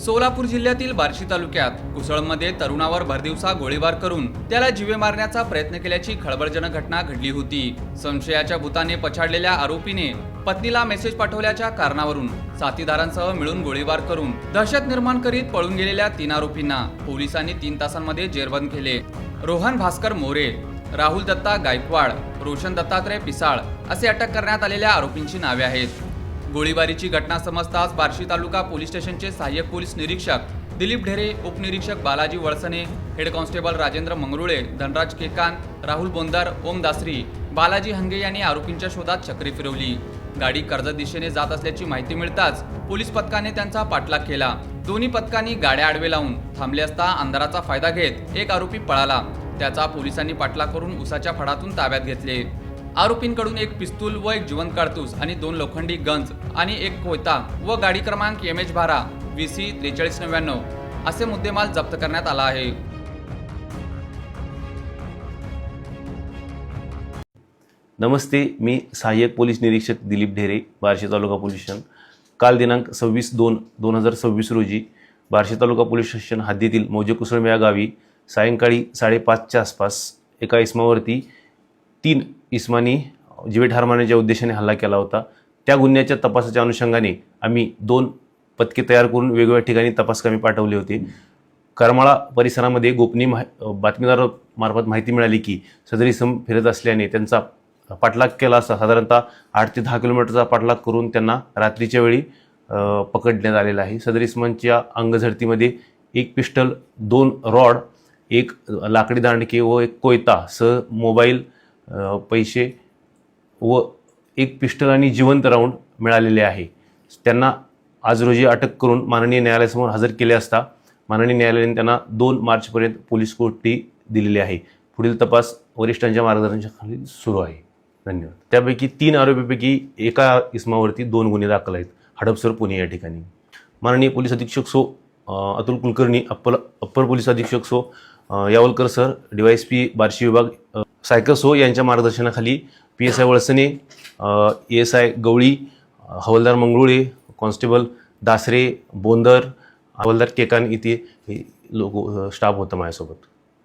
सोलापूर जिल्ह्यातील बार्शी तालुक्यात कुसळमध्ये तरुणावर भरदिवसा गोळीबार करून त्याला जीवे मारण्याचा प्रयत्न केल्याची खळबळजनक घटना घडली होती। संशयाच्या भूताने पछाडलेल्या आरोपीने पत्नीला मेसेज पाठवल्याच्या कारणावरून साथीदारांसह मिळून गोळीबार करून दहशत निर्माण करीत पळून गेलेल्या 3 आरोपींना पोलिसांनी 3 तासांमध्ये जेरबंद केले। रोहन भास्कर मोरे, राहुल दत्ता गायकवाड, रोशन दत्तात्रय पिसाळ असे अटक करण्यात आलेल्या आरोपींची नावे आहेत। गोळीबारीची घटना समजताच बार्शी तालुका पोलीस स्टेशनचे सहाय्यक पोलीस निरीक्षक दिलीप ढेरे, उपनिरीक्षक बालाजी वळसने, हेड कॉन्स्टेबल राजेंद्र मंगरुळे, धनराज केकान, राहुल बोंदार, ओम दासरी, बालाजी हंगे यांनी आरोपींच्या शोधात चक्री फिरवली। गाडी कर्जत दिशेने जात असल्याची माहिती मिळताच पोलीस पथकाने त्यांचा पाठलाग केला। दोन्ही पथकांनी गाड्या आडवे लावून थांबले असता अंधाराचा फायदा घेत एक आरोपी पळाला। त्याचा पोलिसांनी पाठलाग करून उसाच्या फडातून ताब्यात घेतले। आरोपींकडून एक पिस्तूल व एक जिवंत काडतूस आणि 2 लोखंडी गंज आणि एक कोयता व गाडी क्रमांक MH12 VC 4399 असे मुद्देमाल जप्त करण्यात आला आहे। नमस्ते, मी सहाय्यक पोलीस निरीक्षक दिलीप ढेरे, बार्शी तालुका पोलीस स्टेशन। काल दिनांक 26/2/2026 रोजी बार्शी तालुका पोलीस स्टेशन हद्दीतील मौजे कुसळम या गावी सायंकाळी 5:30च्या आसपास एका इसमावरती 3 इसमांनी जीवे ठार मारण्याच्या उद्देशाने हल्ला केला होता। त्या गुन्ह्याच्या तपासाच्या अनुषंगाने आम्ही 2 पथके तयार करून वेगवेगळ्या ठिकाणी तपासकामी पाठवले होते। करमाळा परिसरामध्ये गोपनीय बातमीदारामार्फत माहिती मिळाली की सदर इसम फिरत असल्याने त्यांचा पाठलाग केला असता साधारणतः 8 ते 10 किलोमीटरचा पाठलाग करून त्यांना रात्रीच्या वेळी पकडण्यात आलेला आहे। सदर इसमांच्या अंगझडतीमध्ये 1 पिस्टल, 2 रॉड, 1 लाकडी दांडके व 1 कोयता सह मोबाईल, पैसे व 1 पिस्टल आणि जिवंत राऊंड मिळालेले आहे। त्यांना आज रोजी अटक करून माननीय न्यायालयासमोर हजर केले असता माननीय न्यायालयाने त्यांना 2 मार्चपर्यंत पोलीस कोठडी दिलेली आहे। पुढील तपास वरिष्ठांच्या मार्गदर्शनाखाली सुरू आहे। धन्यवाद। त्यापैकी 3 आरोपीपैकी एका इसमावरती 2 गुन्हे दाखल आहेत, हडपसर, पुणे या ठिकाणी। माननीय पोलीस अधीक्षक सो अतुल कुलकर्णी, अप्पर पोलीस अधीक्षक सो यावलकर सर, DYSP बार्शी विभाग सायकर सो यांच्या मार्गदर्शनाखाली PSI वळसने, ASI गवळी, हवालदार मंगरुळे, कॉन्स्टेबल दासरे, बोंदर, हवालदार केकान इथे लोक स्टाफ होता माझ्यासोबत।